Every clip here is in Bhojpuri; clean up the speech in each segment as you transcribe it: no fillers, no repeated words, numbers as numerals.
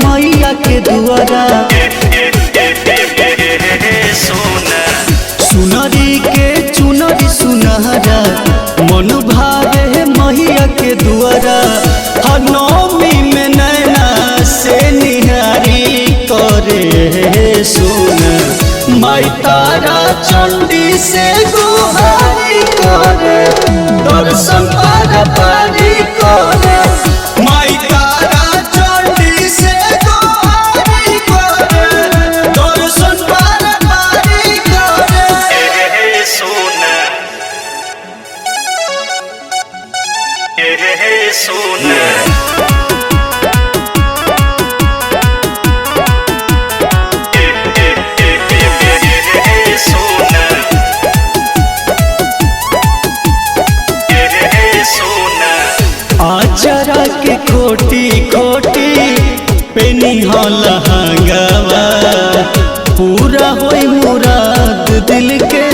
मैया के दुआरा। सुनरी के चुनरी सुनहरा मन भावे मैया के दुआरा। नौमी में नैना से निहारी करे सुन माई तारा चंडी से गुहारी करे दर्शन पारी करे। माई तारा चंडी से गुहारी करे दर्शन पारी करे। सोना सोना आचरा के खोटी खोटी पेनी लहंगावा पूरा होई मुराद दिल के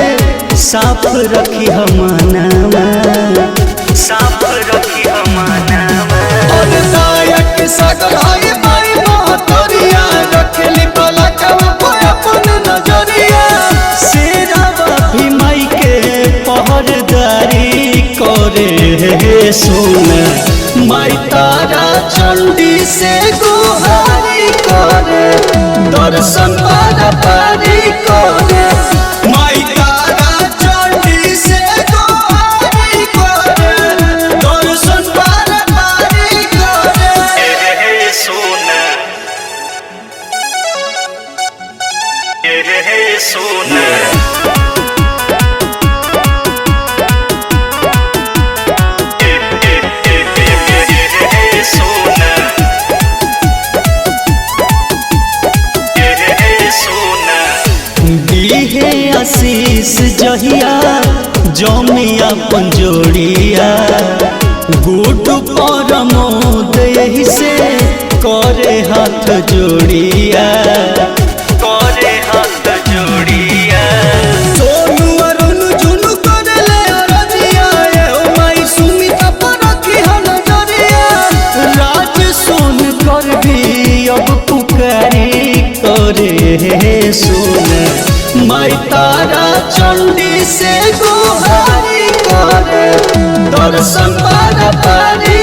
साफ रखी हमनावा। साफ रखी हमारा और दायक सागर है माई महतरिया रखली पलकवा पे अपन नजरिया। शेरावा भी माई के पहरदारी करे सुन माई तारा चंडी से गुहारी करे दर्शन पारी करे। माई तारा चंडी से गुहारी करे दर्शन पारी करे। सोना सोना दीहे आशीष जहिया जमिया पंजोड़िया गुड परमोद यही से करे हाथ जोड़िया। करे हाथ जोड़िया सोनू अरुण जुनू करले अरजिया ए माई सुमिता पर की नजरिया। राज सोन कर भी अब पुकारी करे सुन माई तारा चंडी से गुहारी करे दर्शन पारी